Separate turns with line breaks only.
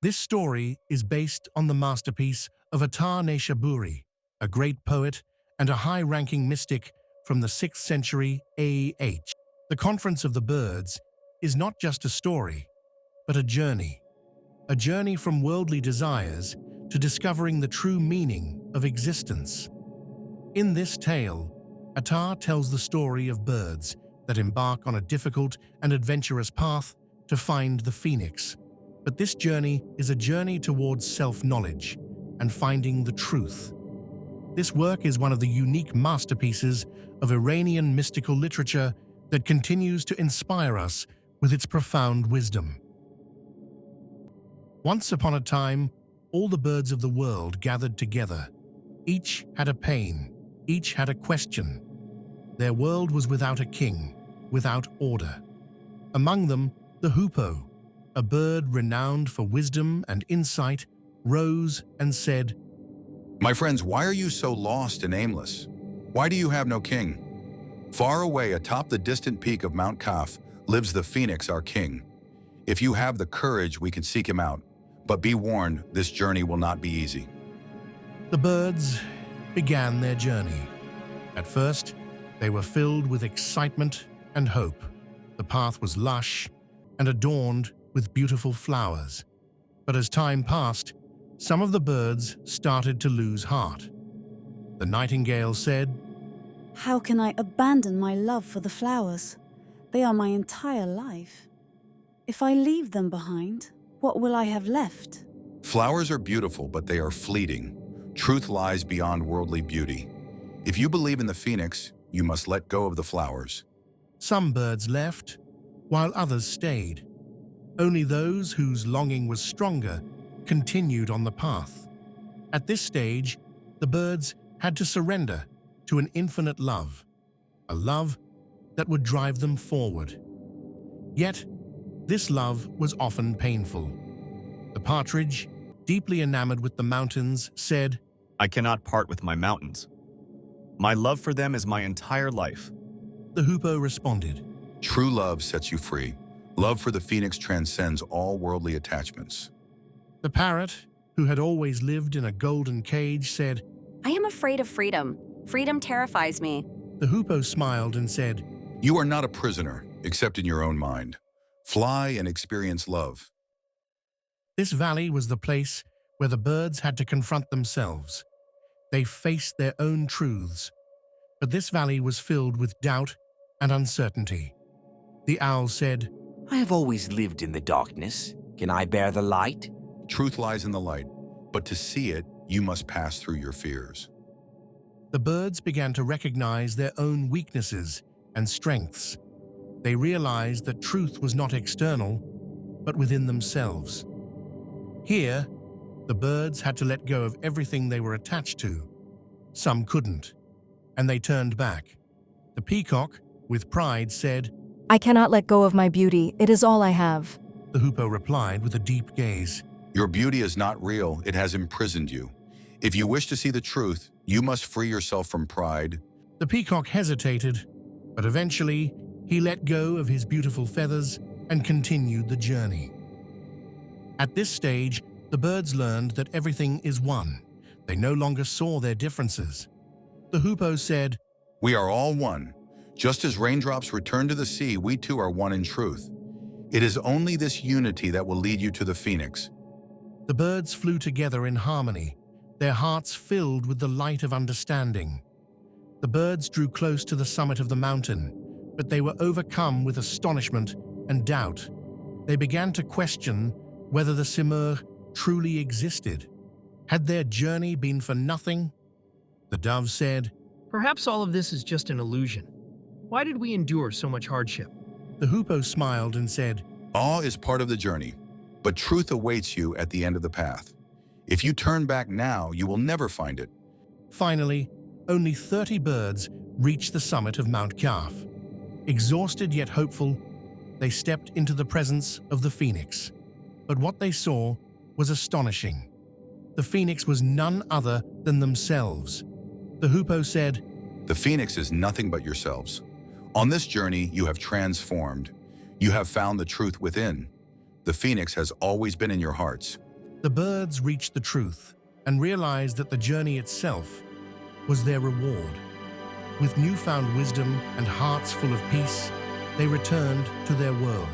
This story is based on the masterpiece of Attar of Nishapur, a great poet and a high-ranking mystic from the 6th century AH. The Conference of the Birds is not just a story, but a journey from worldly desires to discovering the true meaning of existence. In this tale, Attar tells the story of birds that embark on a difficult and adventurous path to find the phoenix. But this journey is a journey towards self-knowledge and finding the truth. This work is one of the unique masterpieces of Iranian mystical literature that continues to inspire us with its profound wisdom. Once upon a time, all the birds of the world gathered together. Each had a pain, each had a question. Their world was without a king, without order. Among them, the Hoopoe, a bird renowned for wisdom and insight, rose and said,
"My friends, why are you so lost and aimless? Why do you have no king? Far away atop the distant peak of Mount Kaf lives the phoenix, our king. If you have the courage, we can seek him out. But be warned, this journey will not be easy."
The birds began their journey. At first, they were filled with excitement and hope. The path was lush and adorned with beautiful flowers. But as time passed, some of the birds started to lose heart. The nightingale said,
"How can I abandon my love for the flowers? They are my entire life. If I leave them behind, what will I have left?"
Flowers are beautiful, but they are fleeting. Truth lies beyond worldly beauty. If you believe in the phoenix, you must let go of the flowers.
Some birds left, while others stayed. Only those whose longing was stronger continued on the path. At this stage, the birds had to surrender to an infinite love, a love that would drive them forward. Yet, this love was often painful. The partridge, deeply enamored with the mountains, said,
"I cannot part with my mountains. My love for them is my entire life."
The Hoopoe responded,
True love sets you free. Love for the phoenix transcends all worldly attachments.
The parrot, who had always lived in a golden cage, said,
I am afraid of freedom. Freedom terrifies me.
The Hoopoe smiled and said,
You are not a prisoner, except in your own mind. Fly and experience love.
This valley was the place where the birds had to confront themselves. They faced their own truths. But this valley was filled with doubt and uncertainty. The owl said,
I have always lived in the darkness. Can I bear the light?
Truth lies in the light, but to see it, you must pass through your fears.
The birds began to recognize their own weaknesses and strengths. They realized that truth was not external, but within themselves. Here, the birds had to let go of everything they were attached to. Some couldn't, and they turned back. The peacock, with pride, said,
I cannot let go of my beauty. It is all I have.
The Hoopoe replied with a deep gaze.
Your beauty is not real, it has imprisoned you. If you wish to see the truth, you must free yourself from pride.
The peacock hesitated, but eventually he let go of his beautiful feathers and continued the journey. At this stage, the birds learned that everything is one. They no longer saw their differences. The Hoopoe said,
We are all one. Just as raindrops return to the sea, we too are one in truth. It is only this unity that will lead you to the phoenix.
The birds flew together in harmony, their hearts filled with the light of understanding. The birds drew close to the summit of the mountain, but they were overcome with astonishment and doubt. They began to question whether the Simorgh truly existed. Had their journey been for nothing? The dove said,
Perhaps all of this is just an illusion. Why did we endure so much hardship?
The Hoopoe smiled and said,
Awe is part of the journey, but truth awaits you at the end of the path. If you turn back now, you will never find it.
Finally, only 30 birds reached the summit of Mount Kaf. Exhausted yet hopeful, they stepped into the presence of the phoenix. But what they saw was astonishing. The phoenix was none other than themselves. The Hoopoe said,
The phoenix is nothing but yourselves. On this journey, you have transformed. You have found the truth within. The phoenix has always been in your hearts.
The birds reached the truth and realized that the journey itself was their reward. With newfound wisdom and hearts full of peace, they returned to their world.